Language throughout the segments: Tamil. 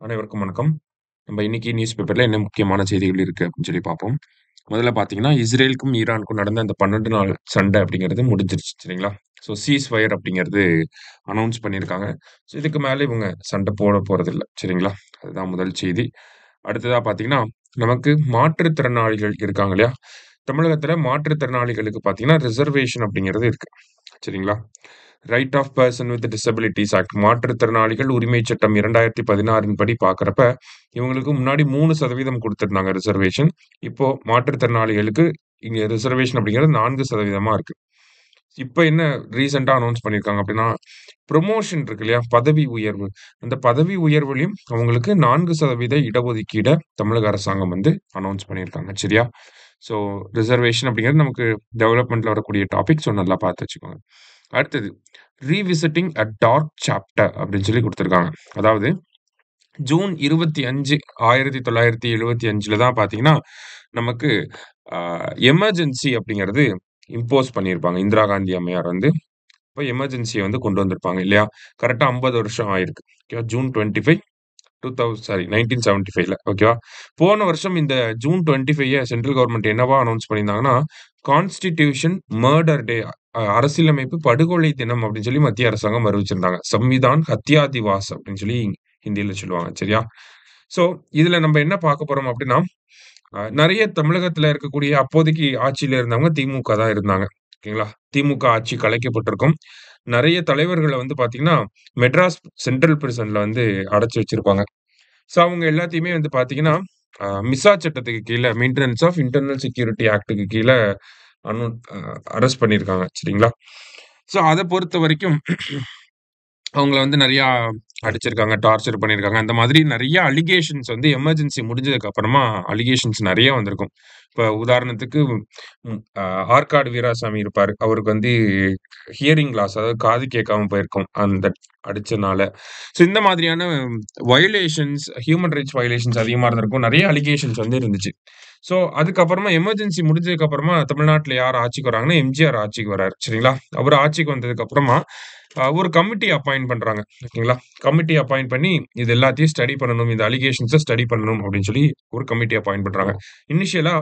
அனைவருக்கும் வணக்கம். நம்ம இன்னைக்கு நியூஸ் பேப்பர்ல என்ன முக்கியமான செய்திகள் இருக்கு அப்படின்னு சொல்லி பார்ப்போம். முதல்ல பார்த்தீங்கன்னா, இஸ்ரேலுக்கும் ஈரானுக்கும் நடந்த அந்த 12 நாள் சண்டை அப்படிங்கிறது முடிஞ்சிருச்சு சரிங்களா? ஸோ சீஸ் ஃபயர் அப்படிங்கிறது அனௌன்ஸ் பண்ணியிருக்காங்க. ஸோ இதுக்கு மேல இவங்க சண்டை போட போறதில்ல சரிங்களா? அதுதான் முதல் செய்தி. அடுத்ததா பார்த்தீங்கன்னா, நமக்கு மாற்றுத்திறனாளிகள் இருக்காங்க இல்லையா? தமிழகத்துல மாற்றுத்திறனாளிகளுக்கு பார்த்தீங்கன்னா, ரிசர்வேஷன் அப்படிங்கிறது இருக்கு. சரிங்களா? Right of person with disabilities act மாற்றுத்திறனாளிகள் உரிமைச் சட்டம் 2016 படி பார்க்குறப்ப, இவங்களுக்கு முன்னாடி 3% குடுத்திருந்தாங்க ரிசர்வேஷன். இப்போ மாற்றுத்திறனாளிகளுக்கு இங்க ரிசர்வேஷன் அப்படிங்கிறது 4% இருக்கு. இப்ப என்ன ரீசென்ட்டா அனௌன்ஸ் பண்ணியிருக்காங்க அப்படின்னா, புரமோஷன் இருக்கு இல்லையா? பதவி உயர்வு. அந்த பதவி உயர்வுலயும் அவங்களுக்கு 4% இடஒதுக்கீட தமிழக அரசாங்கம் வந்து அனௌன்ஸ் பண்ணியிருக்காங்க. சரியா? ஸோ ரிசர்வேஷன் அப்படிங்கிறது நமக்கு டெவலப்மெண்ட்ல வரக்கூடிய டாபிக். ஸோ நல்லா பார்த்து வச்சுக்கோங்க. அடுத்தது ரீவிசிட்டிங் அ டார்க் சாப்டர் அப்படின்னு சொல்லி குடுத்திருக்காங்க. அதாவது ஜூன் 25, 1975ல தான் பார்த்தீங்கன்னா, நமக்கு அ எமர்ஜென்சி அப்படிங்கிறது இம்போஸ் பண்ணியிருப்பாங்க. இந்திரா காந்தி அம்மையார் வந்து அப்ப எமர்ஜென்சிய வந்து கொண்டு வந்திருப்பாங்க இல்லையா? கரெக்ட்டா 50 வருஷம் ஆயிருக்கு. ஓகேவா? ஜூன் 25 1975ல ஓகேவா? போன வருஷம் இந்த ஜூன் 25 சென்ட்ரல் கவர்ன்மென்ட் என்னவா அனவுன்ஸ் பண்ணியிருந்தாங்கன்னா, கான்ஸ்டிடியூஷன் மர்டர் டே அரசியலமைப்பு படுகொலை தினம் அப்படின்னு சொல்லி மத்திய அரசாங்கம் அறிவிச்சிருந்தாங்க. சம்விதான் ஹத்யா திவாஸ் அப்படின்னு சொல்லி ஹிந்தியில சொல்லுவாங்க. சரியா? ஸோ இதுல நம்ம என்ன பார்க்க போறோம் அப்படின்னா, நெறைய தமிழகத்துல இருக்கக்கூடிய அப்போதைக்கு ஆட்சியில இருந்தவங்க திமுக தான் இருந்தாங்க. ஓகேங்களா? திமுக ஆட்சி கலைக்கப்பட்டிருக்கும். நெறைய தலைவர்கள வந்து பார்த்தீங்கன்னா, மெட்ராஸ் சென்ட்ரல் பிரிசன்ல வந்து அடைச்சு வச்சிருப்பாங்க. ஸோ அவங்க எல்லாத்தையுமே வந்து பார்த்தீங்கன்னா, மிசா சட்டத்துக்கு கீழ மெயின்டனன்ஸ் ஆஃப் இன்டர்னல் செக்யூரிட்டி ஆக்ட்க்கு கீழ அனு அ அரெஸ்ட் பண்ணியிருக்காங்க. சரிங்களா? ஸோ அத பொறுத்தவரைக்கும் அவங்கள வந்து நெறையா அடிச்சிருக்காங்க, டார்ச்சர் பண்ணியிருக்காங்க. அந்த மாதிரி நெறைய அலிகேஷன்ஸ் வந்து எமர்ஜென்சி முடிஞ்சதுக்கு அப்புறமா அலிகேஷன்ஸ் நெறைய வந்திருக்கும். இப்ப உதாரணத்துக்கு ஆற்காடு வீராசாமி இருப்பாரு. அவருக்கு வந்து ஹியரிங் லாஸ் அதாவது காது கேட்காம போயிருக்கும். அந்த அடிச்சனால. ஸோ இந்த மாதிரியான வயலேஷன்ஸ், ஹியூமன் ரைட்ஸ் வயலேஷன்ஸ் அதிகமா இருந்திருக்கும். நெறைய அலிகேஷன்ஸ் வந்து இருந்துச்சு. ஸோ அதுக்கப்புறமா எமர்ஜென்சி முடிஞ்சதுக்கு அப்புறமா தமிழ்நாட்டுல யார் ஆட்சிக்கு வராங்கன்னா, எம்ஜிஆர் ஆட்சிக்கு வராரு. சரிங்களா? அவரு ஆட்சிக்கு வந்ததுக்கு அப்புறமா ஒரு கமிட்டி அப்பாயிண்ட் பண்றாங்க. ஓகேங்களா? கமிட்டி அப்பாயிண்ட் பண்ணி இது எல்லாத்தையும் ஸ்டடி பண்ணணும். இந்த அலிகேஷன்ஸ ஸ்டடி பண்ணணும் அப்படின்னு சொல்லி ஒரு கமிட்டி அப்பாயிண்ட் பண்றாங்க. இனிஷியலா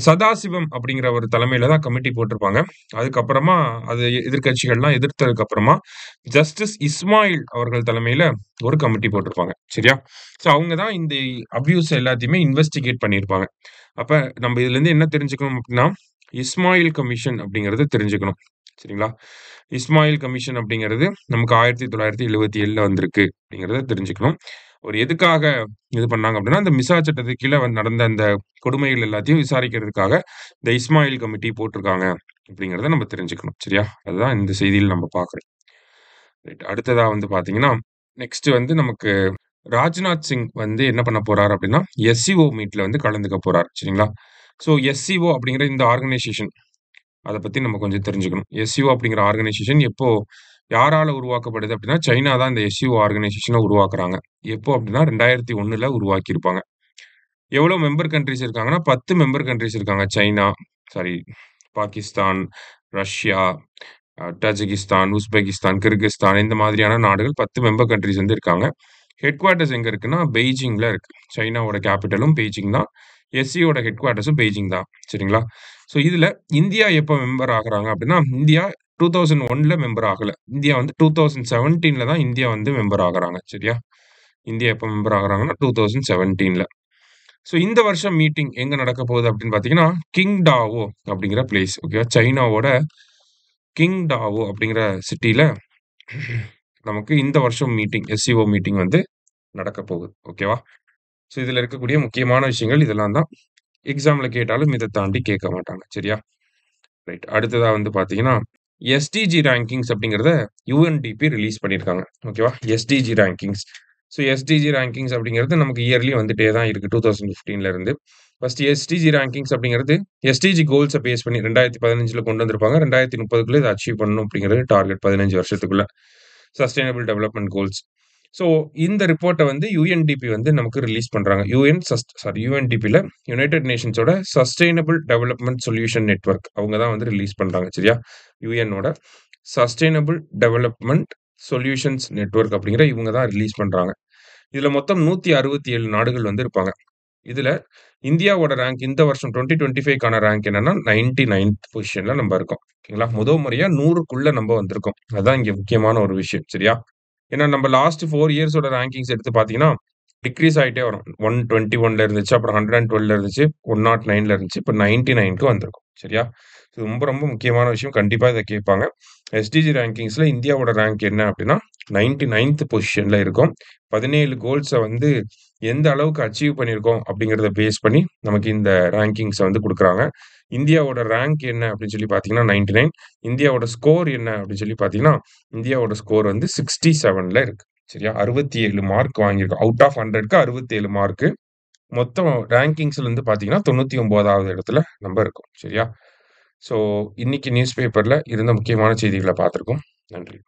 சதாசிவம் அப்படிங்கிற ஒரு தலைமையில தான் கமிட்டி போட்டிருப்பாங்க. அதுக்கப்புறமா அது எதிர்க்கட்சிகள்லாம் எதிர்த்ததுக்கு அப்புறமா ஜஸ்டிஸ் இஸ்மாயில் அவர்கள் தலைமையில ஒரு கமிட்டி போட்டிருப்பாங்க. சரியா? ஸோ அவங்க தான் இந்த அப்யூஸ் எல்லாத்தையுமே இன்வெஸ்டிகேட் பண்ணியிருப்பாங்க. அப்ப நம்ம இதுலருந்து என்ன தெரிஞ்சுக்கணும் அப்படின்னா, இஸ்மாயில் கமிஷன் அப்படிங்கிறத தெரிஞ்சுக்கணும். சரிங்களா? இஸ்மாயில் கமிஷன் அப்படிங்கிறது நமக்கு 1977ல வந்திருக்கு அப்படிங்கிறத தெரிஞ்சுக்கணும். ஒரு எதுக்காக இது பண்ணாங்க அப்படின்னா, அந்த மிசா சட்டத்துக்கு கீழ நடந்த அந்த கொடுமைகள் எல்லாத்தையும் விசாரிக்கிறதுக்காக இந்த இஸ்மாயில் கமிட்டி போட்டிருக்காங்க அப்படிங்கிறத நம்ம தெரிஞ்சுக்கணும். சரியா? அதுதான் இந்த செய்தியில நம்ம பார்க்கிறோம். ரைட். அடுத்ததா வந்து பார்த்தீங்கன்னா, நெக்ஸ்ட் வந்து நமக்கு ராஜ்நாத் சிங் வந்து என்ன பண்ண போறாரு அப்படின்னா, எஸ்சிஓ மீட்ல வந்து கலந்துக்க போறாரு. சரிங்களா? ஸோ எஸ்சிஓ அப்படிங்கிற இந்த ஆர்கனைசேஷன் அத பத்தி நம்ம கொஞ்சம் தெரிஞ்சுக்கணும். எஸ்சிஓ அப்படிங்கிற ஆர்கனைசேஷன் எப்போ யாரால உருவாக்கப்படுது அப்படின்னா, சைனா தான் இந்த எஸ்சிஓ ஆர்கனைசேஷன உருவாக்குறாங்க. எப்போ அப்படின்னா 2001ல உருவாக்கியிருப்பாங்க. எவ்வளோ மெம்பர் கன்ட்ரீஸ் இருக்காங்கன்னா, 10 மெம்பர் கன்ட்ரீஸ் இருக்காங்க. China, sorry Pakistan, Russia, Tajikistan, Uzbekistan, Kyrgyzstan இந்த மாதிரியான நாடுகள் 10 மெம்பர் கன்ட்ரீஸ் வந்து இருக்காங்க. ஹெட் குவார்ட்டர்ஸ் எங்க இருக்குன்னா, பெய்ஜிங்ல இருக்கு. சைனாவோட கேப்பிட்டலும் பெய்ஜிங் தான். எஸ்சிஓட ஹெட் குவார்ட்டர்ஸும் பெய்ஜிங் தான். சரிங்களா? ஸோ இதுல இந்தியா எப்ப மெம்பர் ஆகுறாங்க அப்படின்னா, இந்தியா 2001ல மெம்பர் ஆகல. இந்தியா வந்து 2017ல தான் இந்தியா வந்து மெம்பர் ஆகுறாங்க. சரியா? இந்தியா எப்ப மெம்பர் ஆகுறாங்கன்னா 2017ல. ஸோ இந்த வருஷம் மீட்டிங் எங்க நடக்க போகுது அப்படின்னு பார்த்தீங்கன்னா, கிங்டாவோ அப்படிங்கிற பிளேஸ். ஓகேவா? சைனாவோட கிங்டாவோ அப்படிங்கிற சிட்டில நமக்கு இந்த வருஷம் மீட்டிங், எஸ்சிஓ மீட்டிங் வந்து நடக்க போகுது. ஓகேவா? ஸோ இதுல இருக்கக்கூடிய முக்கியமான விஷயங்கள் இதெல்லாம் தான். எக்ஸாம்ல கேட்டாலும் இத தாண்டி கேட்க மாட்டாங்க. சரியா? ரைட். அடுத்ததா வந்து பார்த்தீங்கன்னா, எஸ்டிஜி ரேங்கிங்ஸ் அப்படிங்கிறத யுஎன்டிபி ரிலீஸ் பண்ணியிருக்காங்க. ஓகேவா? SDG rankings. So SDG rankings அப்படிங்கிறது நமக்கு இயர்லி வந்துட்டே தான் இருக்கு 2015ல இருந்து. ஃபர்ஸ்ட் எஸ்டிஜி ரேங்கிங்ஸ் அப்படிங்கிறது எஸ்டிஜி கோல்ஸ பேஸ் பண்ணி 2015ல கொண்டு வந்திருப்பாங்க. 2030க்குள்ள இத அச்சீவ் பண்ணணும் அப்படிங்கிறது டார்கெட் 15 வருஷத்துக்குள்ள. Sustainable development goals. ஸோ இந்த ரிப்போர்ட்ட வந்து யுஎன்டிபி வந்து நமக்கு ரிலீஸ் பண்றாங்க. யுஎன்டிபில யுனைட்டட் நேஷன்ஸோட சஸ்டெய்னபிள் டெவலப்மென்ட் சொல்யூஷன் நெட்வொர்க் அவங்க தான் வந்து ரிலீஸ் பண்றாங்க. சரியா? யுஎன்னோட சஸ்டெய்னபிள் டெவலப்மென்ட் சொல்யூஷன்ஸ் நெட்வொர்க் அப்படிங்கிற இவங்க தான் ரிலீஸ் பண்றாங்க. இதுல மொத்தம் 167 நாடுகள் வந்து இருப்பாங்க. இதுல இந்தியாவோட ரேங்க் இந்த வருஷம் 2025க்கான ரேங்க் என்னன்னா 99த் பொசிஷன்ல நம்ம இருக்கோம். ஓகேங்களா? முறையா 100க்குள்ள நம்ம வந்திருக்கோம். அதான் இங்க முக்கியமான ஒரு விஷயம். சரியா? ஏன்னா நம்ம லாஸ்ட் 4 இயர்ஸோட ரேங்கிங்ஸ் எடுத்து பார்த்தீங்கன்னா, டிக்ரீஸ் ஆயிட்டே வரும். 121ல இருந்துச்சு. அப்புறம் 112ல இருந்துச்சு. 109ல இருந்துச்சு. இப்ப 99க்கு வந்திருக்கும். சரியா? இது ரொம்ப ரொம்ப முக்கியமான விஷயம். கண்டிப்பா இத கேட்பாங்க. எஸ்டிஜி ரேங்கிங்ஸ்ல இந்தியாவோட ரேங்க் என்ன அப்டின்னா 99த் பொசிஷன்ல இருக்கோம். 17 கோல்ஸ வந்து எந்த அளவுக்கு அச்சீவ் பண்ணியிருக்கோம் அப்படிங்கிறத பேஸ் பண்ணி நமக்கு இந்த ரேங்கிங்ஸ வந்து குடுக்குறாங்க. இந்தியாவோட ரேங்க் என்ன அப்படின்னு சொல்லி பார்த்தீங்கன்னா 99. இந்தியாவோட ஸ்கோர் என்ன அப்படின்னு சொல்லி பார்த்தீங்கன்னா, இந்தியாவோட ஸ்கோர் வந்து 67ல இருக்கு. சரியா? 67 மார்க் வாங்கியிருக்கோம். அவுட் ஆஃப் 100க்கு 67 மார்க்கு. மொத்தம் ரேங்கிங்ஸ்ல இருந்து பார்த்தீங்கன்னா 99வது இடத்துல நம்ம இருக்கோம். சரியா? ஸோ இன்னைக்கு நியூஸ் பேப்பர்ல இருந்த முக்கியமான செய்திகள பார்த்திருக்கோம். நன்றி.